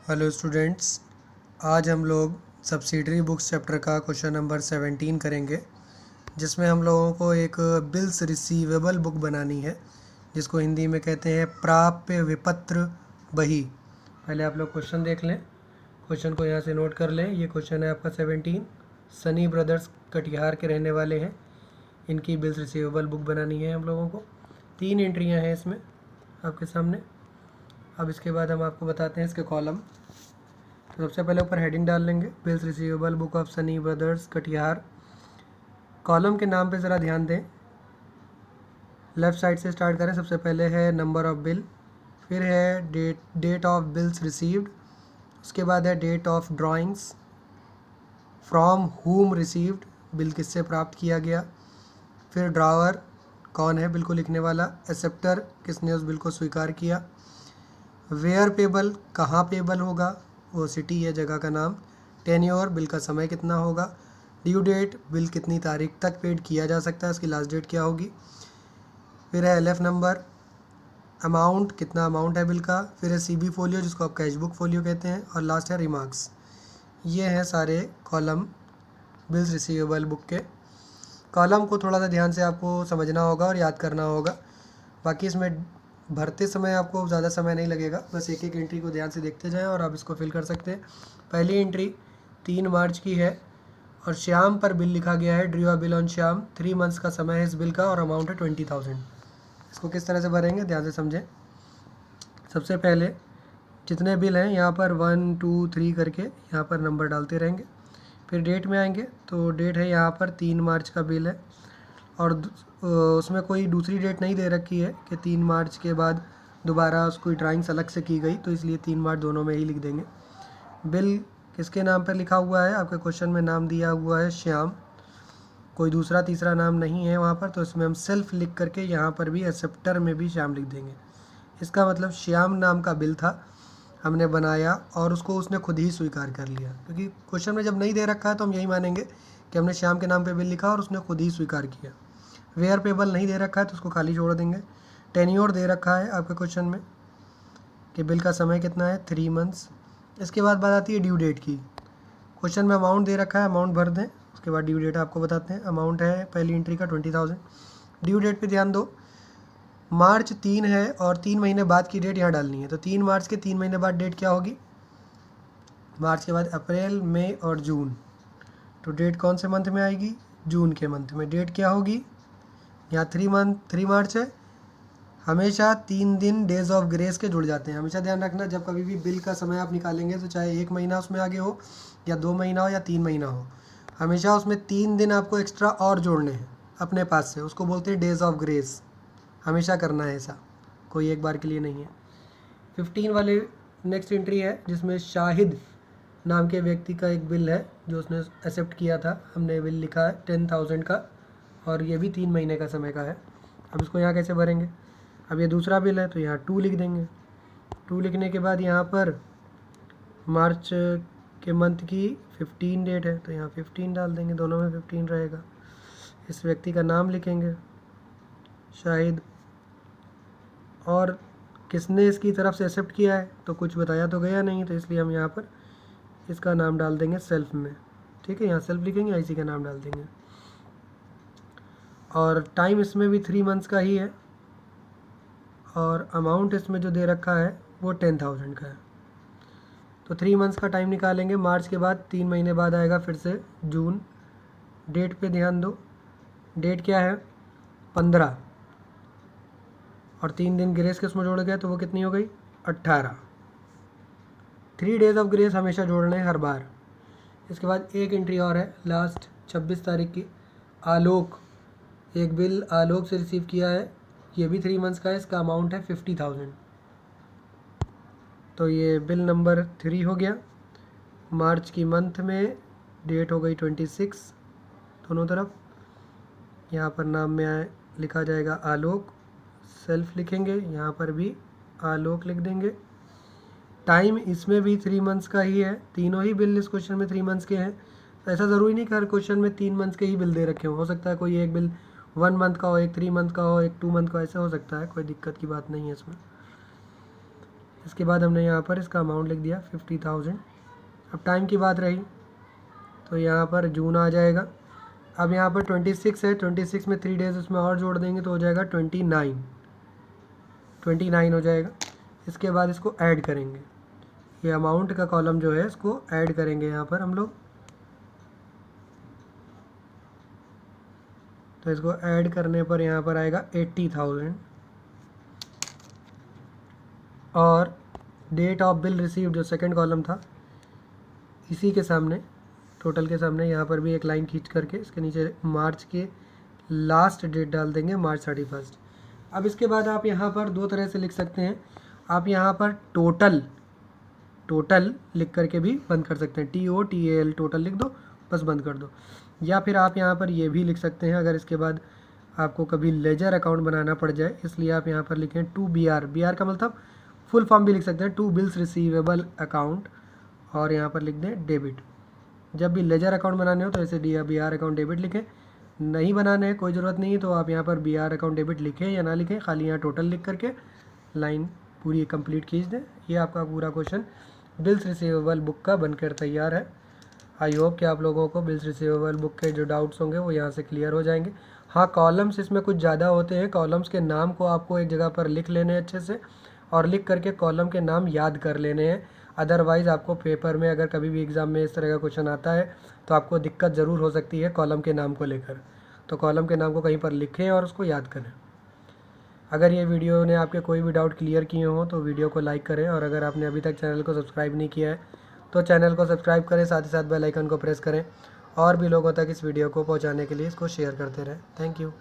Hello students, आज हम लोग सब्सिडरी बुक्स चैप्टर का क्वेश्चन नंबर 17 करेंगे, जिसमें हम लोगों को एक बिल्स रिसीवेबल बुक बनानी है, जिसको हिंदी में कहते हैं प्राप्य विपत्र बही। पहले आप लोग क्वेश्चन देख लें, क्वेश्चन को यहाँ से नोट कर लें। ये क्वेश्चन है आपका 17। सनी ब्रदर्स कटिहार के रहने वाले हैं, इनकी बिल्स रिसीवेबल बुक बनानी है हम लोगों को। 3 एंट्रियाँ हैं इसमें आपके सामने। अब इसके बाद हम आपको बताते हैं इसके कॉलम। तो सबसे पहले ऊपर हेडिंग डाल लेंगे, bills receivable book of Sunny brothers Katihar. Column के नाम पे ज़रा ध्यान दें। लेफ़्ट साइड से स्टार्ट करें। सबसे पहले है नंबर ऑफ बिल, फिर है डेट ऑफ बिल्स रिसीव्ड, उसके बाद है डेट ऑफ ड्राइंग्स, फ्रॉम हुम रिसीव्ड, बिल किससे प्राप्त किया गया, फिर ड्रावर कौन है बिल को लिखने वाला, एक्सेप्टर किसने उस बिल को स्वीकार किया, वेयर पेबल कहाँ पेबल होगा, वो सिटी है जगह का नाम, टेन्योर बिल का समय कितना होगा, ड्यू डेट बिल कितनी तारीख तक पेड किया जा सकता है, उसकी लास्ट डेट क्या होगी, फिर है एलएफ नंबर, अमाउंट कितना अमाउंट है बिल का, फिर है सीबी फोलियो जिसको आप कैश बुक फोलियो कहते हैं, और लास्ट है रिमार्क्स। ये हैं सारे कॉलम बिल्स रिसीवेबल बुक के। कॉलम को थोड़ा सा ध्यान से आपको समझना होगा और याद करना होगा। बाकी इसमें भरते समय आपको ज़्यादा समय नहीं लगेगा, बस एक एक एंट्री को ध्यान से देखते जाएं और आप इसको फिल कर सकते हैं। पहली एंट्री 3 मार्च की है और श्याम पर बिल लिखा गया है, drew a bill on Shyam. 3 months का समय है इस बिल का और अमाउंट है 20,000। इसको किस तरह से भरेंगे ध्यान से समझें। सबसे पहले जितने बिल हैं यहाँ पर 1 2 3 करके यहाँ पर नंबर डालते रहेंगे। फिर डेट में आएंगे तो डेट है यहाँ पर 3 मार्च का बिल है और उसमें कोई दूसरी डेट नहीं दे रखी है कि 3 मार्च के बाद दोबारा उसको ड्राइंग्स अलग से की गई, तो इसलिए 3 मार्च दोनों में ही लिख देंगे। बिल किसके नाम पर लिखा हुआ है, आपके क्वेश्चन में नाम दिया हुआ है श्याम, कोई दूसरा तीसरा नाम नहीं है वहाँ पर, तो इसमें हम सेल्फ लिख करके यहाँ पर भी एक्सेप्टर में भी श्याम लिख देंगे। इसका मतलब श्याम नाम का बिल था, हमने बनाया और उसको उसने खुद ही स्वीकार कर लिया, क्योंकि क्वेश्चन में जब नहीं दे रखा है तो हम यही मानेंगे कि हमने श्याम के नाम पे बिल लिखा और उसने खुद ही स्वीकार किया। वेयर पेबल नहीं दे रखा है तो उसको खाली छोड़ देंगे। टेन्योर दे रखा है आपके क्वेश्चन में कि बिल का समय कितना है, 3 मंथ्स। इसके बाद बात आती है ड्यू डेट की। क्वेश्चन में अमाउंट दे रखा है, अमाउंट भर दें, उसके बाद ड्यू डेट आपको बताते हैं। अमाउंट है पहली एंट्री का 20,000। ड्यू डेट पे ध्यान दो, मार्च 3 है और 3 महीने बाद की डेट यहाँ डालनी है, तो 3 मार्च के 3 महीने बाद डेट क्या होगी, मार्च के बाद अप्रैल मई और जून, तो डेट कौन से मंथ में आएगी, जून के मंथ में। डेट क्या होगी, यहाँ 3 मार्च है, हमेशा 3 दिन डेज ऑफ ग्रेस के जुड़ जाते हैं। हमेशा ध्यान रखना, जब कभी भी बिल का समय आप निकालेंगे तो चाहे 1 महीना उसमें आगे हो या 2 महीना हो या 3 महीना हो, हमेशा उसमें 3 दिन आपको एक्स्ट्रा और जोड़ने हैं अपने पास से, उसको बोलते हैं डेज ऑफ ग्रेस। हमेशा करना है ऐसा, कोई एक बार के लिए नहीं है। 15 वाले नेक्स्ट एंट्री है जिसमें शाहिद नाम के व्यक्ति का एक बिल है जो उसने एक्सेप्ट किया था, हमने बिल लिखा है 10,000 का और ये भी 3 महीने का समय का है। अब इसको यहाँ कैसे भरेंगे, अब ये दूसरा बिल है तो यहाँ 2 लिख देंगे। 2 लिखने के बाद यहाँ पर मार्च के मंथ की 15 डेट है तो यहाँ 15 डाल देंगे, दोनों में 15 रहेगा। इस व्यक्ति का नाम लिखेंगे शाहिद, और किसने इसकी तरफ से एक्सेप्ट किया है तो कुछ बताया तो गया नहीं, तो इसलिए हम यहाँ पर इसका नाम डाल देंगे सेल्फ में। ठीक है, यहाँ सेल्फ लिखेंगे, इसी का नाम डाल देंगे। और टाइम इसमें भी 3 मंथ्स का ही है और अमाउंट इसमें जो दे रखा है वो 10,000 का है। तो 3 मंथ्स का टाइम निकालेंगे, मार्च के बाद 3 महीने बाद आएगा फिर से जून। डेट पे ध्यान दो, डेट क्या है 15 और 3 दिन ग्रेस किस में जोड़ गया तो वो कितनी हो गई 18। 3 डेज ऑफ ग्रेस हमेशा जोड़ना है हर बार। इसके बाद एक एंट्री और है लास्ट 26 तारीख की, आलोक, एक बिल आलोक से रिसीव किया है, ये भी 3 मंथ्स का है, इसका अमाउंट है 50,000। तो ये बिल नंबर 3 हो गया। मार्च की मंथ में डेट हो गई 26 दोनों तरफ, यहाँ पर नाम में आए लिखा जाएगा आलोक, सेल्फ लिखेंगे, यहाँ पर भी आलोक लिख देंगे। टाइम इसमें भी 3 मंथ्स का ही है, तीनों ही बिल इस क्वेश्चन में 3 मंथ्स के हैं। तो ऐसा ज़रूरी नहीं कि हर क्वेश्चन में 3 मंथ्स के ही बिल दे रखे हो सकता है कोई एक बिल 1 मंथ का हो, एक 3 मंथ का हो, एक 2 मंथ का, ऐसा हो सकता है, कोई दिक्कत की बात नहीं है इसमें। इसके बाद हमने यहाँ पर इसका अमाउंट लिख दिया 50,000। अब टाइम की बात रही तो यहाँ पर जून आ जाएगा। अब यहाँ पर 26 है, 26 में 3 डेज़ उसमें और जोड़ देंगे तो हो जाएगा 29 हो जाएगा। इसके बाद इसको ऐड करेंगे, ये अमाउंट का कॉलम जो है इसको ऐड करेंगे यहाँ पर हम लोग। तो इसको ऐड करने पर यहाँ पर आएगा 80,000 और डेट ऑफ बिल रिसीव्ड जो सेकंड कॉलम था इसी के सामने टोटल के सामने यहाँ पर भी एक लाइन खींच करके इसके नीचे मार्च के लास्ट डेट डाल देंगे, मार्च 31। अब इसके बाद आप यहाँ पर दो तरह से लिख सकते हैं। आप यहाँ पर टोटल लिख करके भी बंद कर सकते हैं, TOTAL टोटल लिख दो, बस बंद कर दो। या फिर आप यहाँ पर ये भी लिख सकते हैं, अगर इसके बाद आपको कभी लेजर अकाउंट बनाना पड़ जाए इसलिए आप यहाँ पर लिखें टू BR का मतलब फुल फॉर्म भी लिख सकते हैं, टू बिल्स रिसीवेबल अकाउंट, और यहाँ पर लिख दें डेबिट। जब भी लेजर अकाउंट बनाने हो तो ऐसे BR अकाउंट डेबिट लिखें। नहीं बनाने कोई ज़रूरत नहीं तो आप यहाँ पर BR अकाउंट डेबिट लिखें या ना लिखें, खाली यहाँ टोटल लिख करके लाइन पूरी कंप्लीट खींच दें। ये आपका पूरा क्वेश्चन बिल्स रिसीवेबल बुक का बनकर तैयार है। आई होप कि आप लोगों को बिल्स रिसीवेबल बुक के जो डाउट्स होंगे वो यहाँ से क्लियर हो जाएंगे। हाँ, कॉलम्स इसमें कुछ ज़्यादा होते हैं, कॉलम्स के नाम को आपको एक जगह पर लिख लेने अच्छे से और लिख करके कॉलम के नाम याद कर लेने हैं। अदरवाइज़ आपको पेपर में अगर कभी भी एग्ज़ाम में इस तरह का क्वेश्चन आता है तो आपको दिक्कत ज़रूर हो सकती है कॉलम के नाम को लेकर। तो कॉलम के नाम को कहीं पर लिखें और उसको याद करें। अगर ये वीडियो ने आपके कोई भी डाउट क्लियर किए हों तो वीडियो को लाइक करें, और अगर आपने अभी तक चैनल को सब्सक्राइब नहीं किया है तो चैनल को सब्सक्राइब करें, साथ ही साथ बेल आइकन को प्रेस करें और भी लोगों तक इस वीडियो को पहुंचाने के लिए इसको शेयर करते रहें। Thank you.